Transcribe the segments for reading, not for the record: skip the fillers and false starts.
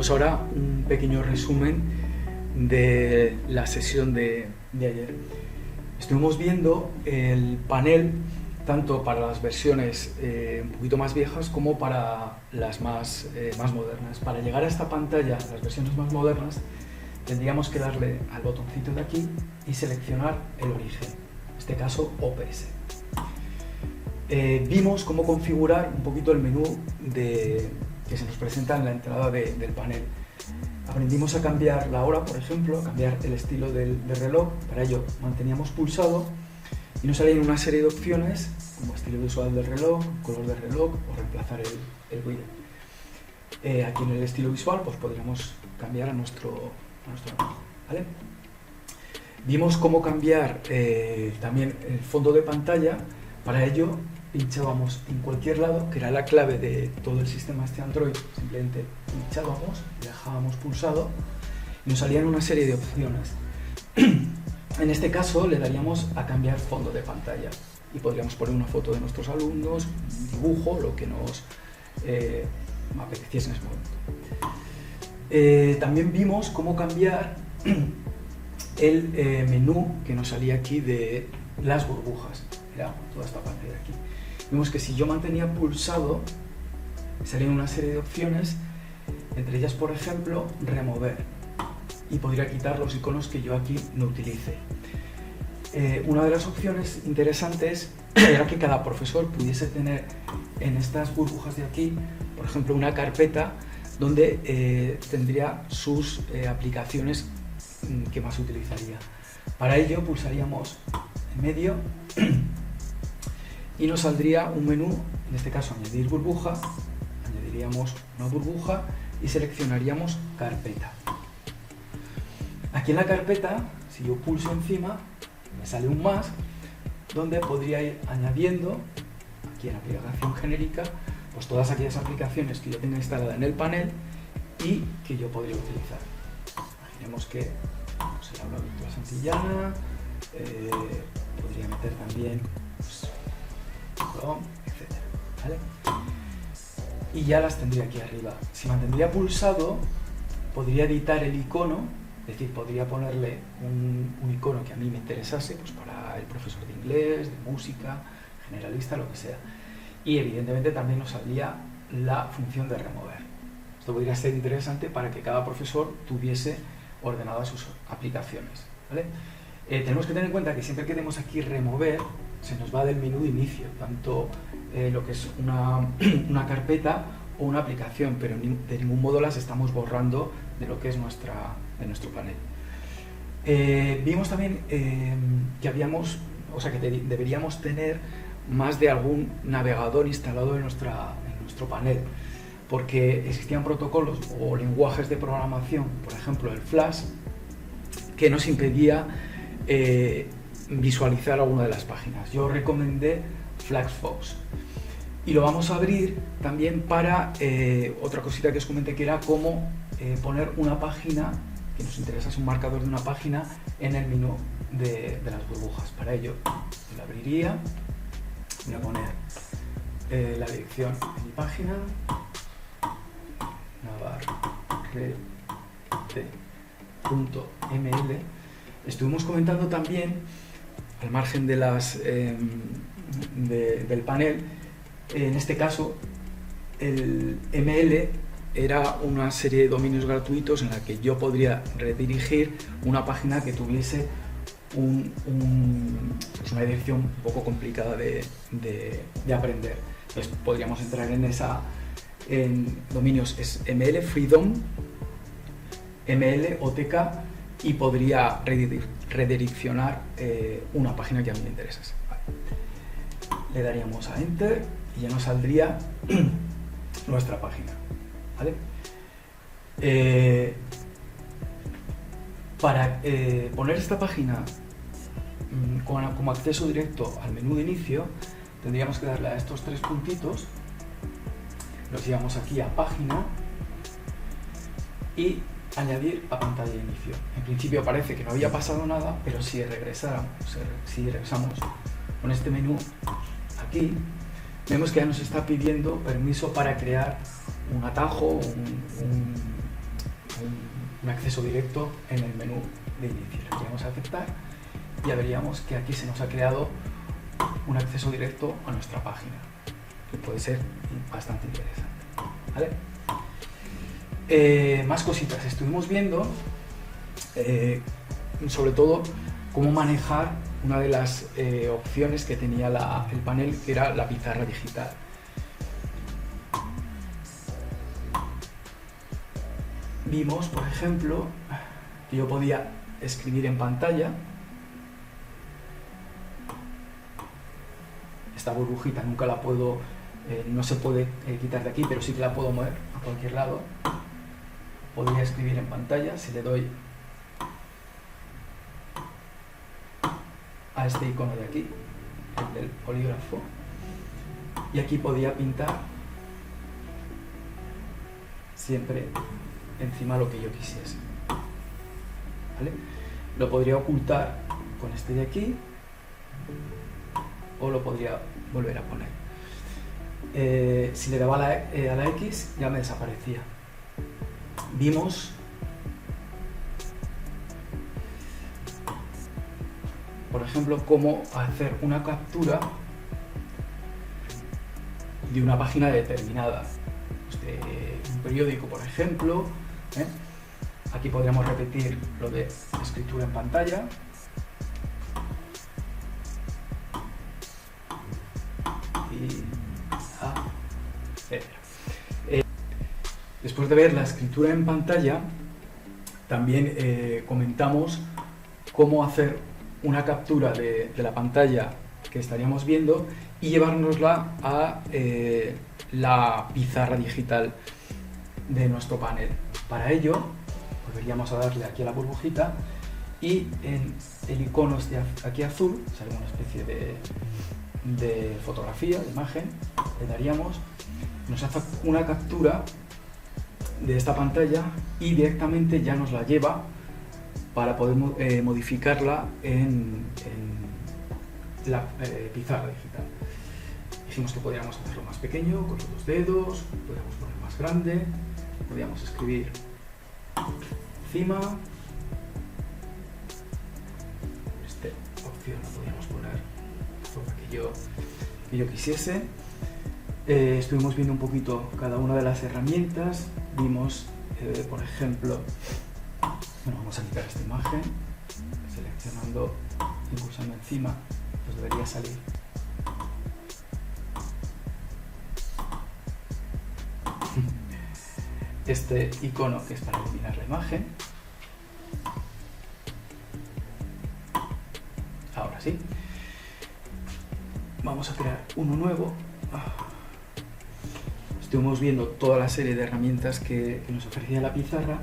Veamos ahora un pequeño resumen de la sesión de ayer. Estuvimos viendo el panel tanto para las versiones un poquito más viejas como para las más modernas. Para llegar a esta pantalla, las versiones más modernas, tendríamos que darle al botoncito de aquí y seleccionar el origen, en este caso OPS. Vimos cómo configurar un poquito el menú que se nos presenta en la entrada del panel. Aprendimos a cambiar la hora, por ejemplo, a cambiar el estilo del reloj. Para ello manteníamos pulsado y nos salían una serie de opciones como estilo visual del reloj, color del reloj o reemplazar el widget. Aquí en el estilo visual pues podríamos cambiar a nuestro reloj, ¿vale? Vimos cómo cambiar también el fondo de pantalla. Para ello pinchábamos en cualquier lado, que era la clave de todo el sistema este Android. Simplemente pinchábamos, dejábamos pulsado y nos salían una serie de opciones. En este caso le daríamos a cambiar fondo de pantalla y podríamos poner una foto de nuestros alumnos, un dibujo, lo que nos apeteciese en ese momento. También vimos cómo cambiar el menú que nos salía aquí de las burbujas. Era toda esta parte de aquí. Vimos que si yo mantenía pulsado salían una serie de opciones, entre ellas por ejemplo remover, y podría quitar los iconos que yo aquí no utilice. Una de las opciones interesantes era que cada profesor pudiese tener en estas burbujas de aquí, por ejemplo, una carpeta donde tendría sus aplicaciones que más utilizaría. Para ello pulsaríamos en medio y nos saldría un menú, en este caso añadir burbuja, añadiríamos una burbuja y seleccionaríamos carpeta. Aquí en la carpeta, si yo pulso encima, me sale un más, donde podría ir añadiendo, aquí en aplicación genérica, pues todas aquellas aplicaciones que yo tenga instalada en el panel y que yo podría utilizar. Imaginemos que se habla virtual Santillana, podría meter también pues, Chrome, etc. ¿Vale? Y ya las tendría aquí arriba. Si mantendría pulsado, podría editar el icono, es decir, podría ponerle un icono que a mí me interesase, pues para el profesor de inglés, de música, generalista, lo que sea. Y evidentemente también nos saldría la función de remover. Esto podría ser interesante para que cada profesor tuviese ordenadas sus aplicaciones, ¿vale? Tenemos que tener en cuenta que siempre que demos aquí remover, se nos va del menú de inicio, tanto lo que es una carpeta o una aplicación, pero de ningún modo las estamos borrando de lo que es de nuestro panel. Vimos también que deberíamos tener más de algún navegador instalado en nuestro panel, porque existían protocolos o lenguajes de programación, por ejemplo el Flash, que nos impedía visualizar alguna de las páginas. Yo recomendé Firefox y lo vamos a abrir también para otra cosita que os comenté, que era cómo poner una página que nos interesa, es un marcador de una página en el menú de las burbujas. Para ello lo abriría, voy a poner la dirección de mi página, navarrete.ml. Estuvimos comentando también, al margen de del panel, en este caso el ML era una serie de dominios gratuitos en la que yo podría redirigir una página que tuviese pues una dirección un poco complicada de aprender. Entonces podríamos entrar en dominios ML, Freedom, ML, OTK, y podría redireccionar una página que a mí me interesase. Vale. Le daríamos a Enter y ya nos saldría nuestra página. ¿Vale? Para poner esta página como acceso directo al menú de inicio, tendríamos que darle a estos tres puntitos, nos llevamos aquí a página y añadir a pantalla de inicio. En principio parece que no había pasado nada, pero si regresamos con este menú aquí, vemos que ya nos está pidiendo permiso para crear un atajo, un acceso directo en el menú de inicio. Le daríamos a aceptar y ya veríamos que aquí se nos ha creado un acceso directo a nuestra página, que puede ser bastante interesante, ¿vale? Más cositas. Estuvimos viendo sobre todo cómo manejar una de las opciones que tenía el panel, que era la pizarra digital. Vimos, por ejemplo, que yo podía escribir en pantalla. Esta burbujita nunca la puedo, no se puede quitar de aquí, pero sí que la puedo mover a cualquier lado. Podría escribir en pantalla si le doy a este icono de aquí, el del polígrafo, y aquí podía pintar siempre encima lo que yo quisiese, ¿vale? Lo podría ocultar con este de aquí o lo podría volver a poner. Si le daba a la X ya me desaparecía. Vimos por ejemplo cómo hacer una captura de una página determinada, de un periódico por ejemplo, ¿eh? Aquí podríamos repetir lo de escritura en pantalla. Y etcétera. Después de ver la escritura en pantalla, también comentamos cómo hacer una captura de la pantalla que estaríamos viendo y llevárnosla a la pizarra digital de nuestro panel. Para ello, volveríamos a darle aquí a la burbujita y en el icono de aquí azul, sale una especie de fotografía, de imagen, le daríamos, nos hace una captura de esta pantalla y directamente ya nos la lleva para poder modificarla en la pizarra digital. Dijimos que podríamos hacerlo más pequeño con los dos dedos, podríamos poner más grande, podríamos escribir encima. Esta opción la podríamos poner de forma que yo quisiese. Estuvimos viendo un poquito cada una de las herramientas. Vimos, por ejemplo, bueno, vamos a quitar esta imagen, seleccionando y pulsando encima, pues debería salir. Este icono que es para eliminar la imagen. Ahora sí. Vamos a crear uno nuevo. Estuvimos viendo toda la serie de herramientas que nos ofrecía la pizarra.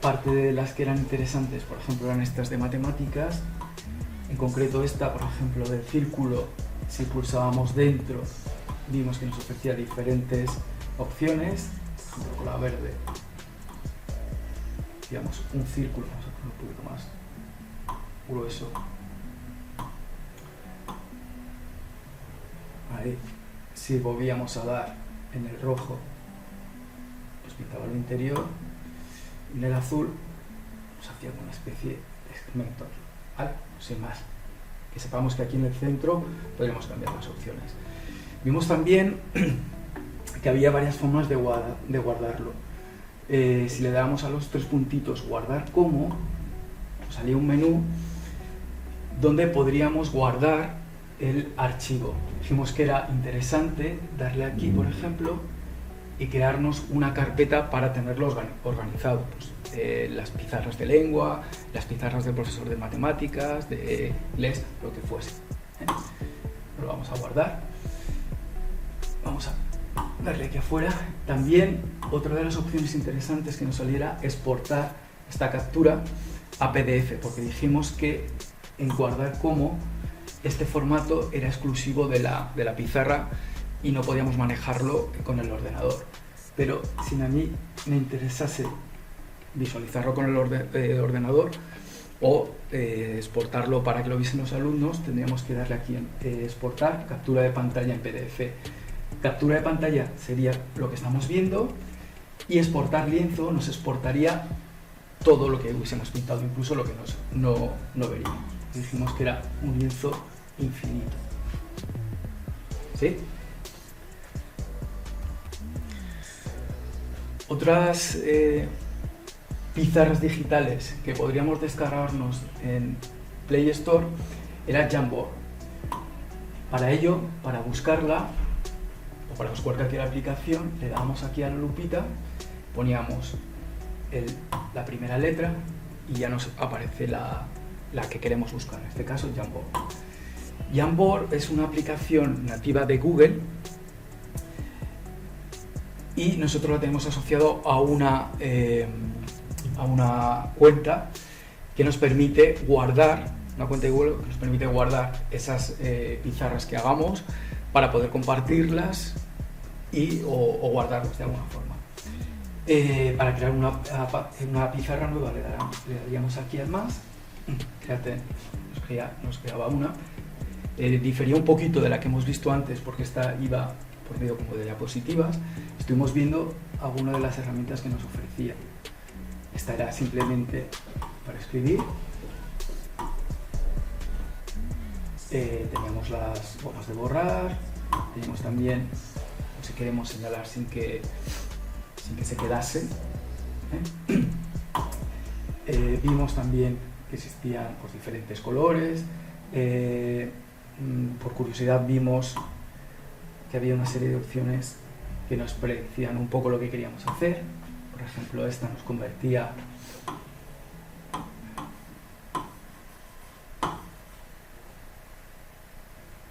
Parte de las que eran interesantes, por ejemplo, eran estas de matemáticas. En concreto esta, por ejemplo, del círculo, si pulsábamos dentro, vimos que nos ofrecía diferentes opciones. Por ejemplo, con la verde, digamos, un círculo, vamos a poner un poquito más grueso. Ahí, si volvíamos a dar en el rojo, pues pintaba lo interior, y en el azul nos hacía una especie de segmento aquí, ¿vale? Sin más. Que sepamos que aquí en el centro podríamos cambiar las opciones. Vimos también que había varias formas de guardarlo. Si le dábamos a los tres puntitos guardar como, pues salía un menú donde podríamos guardar el archivo. Dijimos que era interesante darle aquí, por ejemplo, y crearnos una carpeta para tenerlo organizado. Pues, las pizarras de lengua, las pizarras del profesor de matemáticas, de inglés, lo que fuese. Lo vamos a guardar. Vamos a darle aquí afuera. También otra de las opciones interesantes que nos saliera exportar esta captura a PDF, porque dijimos que en guardar como este formato era exclusivo de la pizarra y no podíamos manejarlo con el ordenador. Pero si a mí me interesase visualizarlo con el ordenador o exportarlo para que lo viesen los alumnos, tendríamos que darle aquí en exportar, captura de pantalla en PDF. Captura de pantalla sería lo que estamos viendo y exportar lienzo nos exportaría todo lo que hubiésemos pintado, incluso lo que no veríamos. Dijimos que era un lienzo infinito. ¿Sí? Otras pizarras digitales que podríamos descargarnos en Play Store era Jamboard. Para ello, para buscarla o para buscar cualquier aplicación, le damos aquí a la lupita, poníamos la primera letra y ya nos aparece la que queremos buscar, en este caso Jamboard. Jamboard es una aplicación nativa de Google y nosotros la tenemos asociado a una cuenta que nos permite guardar, una cuenta de Google que nos permite guardar esas pizarras que hagamos para poder compartirlas o guardarlas de alguna forma. Para crear una pizarra nueva le daríamos aquí al más, fíjate, nos creaba una. Difería un poquito de la que hemos visto antes porque esta iba por medio como de diapositivas. Estuvimos viendo algunas de las herramientas que nos ofrecía. Esta era simplemente para escribir. Teníamos las bolas de borrar, teníamos también, si queremos señalar sin que se quedase. Vimos también que existían pues, diferentes colores. Por curiosidad vimos que había una serie de opciones que nos predecían un poco lo que queríamos hacer. Por ejemplo, esta nos convertía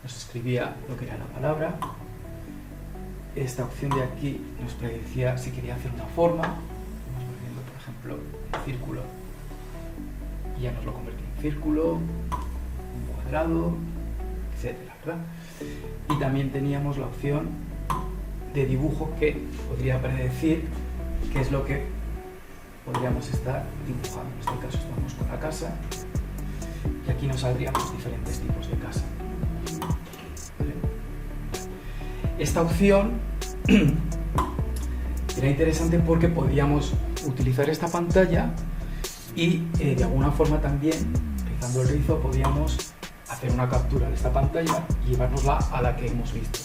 nos escribía lo que era la palabra. Esta opción de aquí nos predecía si quería hacer una forma. Vamos poniendo, por ejemplo, un círculo y ya nos lo convertía en círculo, un cuadrado, etcétera, ¿verdad? Y también teníamos la opción de dibujo que podría predecir qué es lo que podríamos estar dibujando. En este caso estamos con la casa y aquí nos saldrían los diferentes tipos de casa. ¿Vale? Esta opción era interesante porque podíamos utilizar esta pantalla y de alguna forma también, utilizando el rizo, podíamos hacer una captura de esta pantalla y llevárnosla a la que hemos visto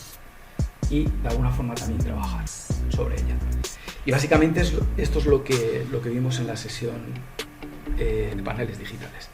y de alguna forma también trabajar sobre ella. Y básicamente esto es lo que vimos en la sesión de paneles digitales.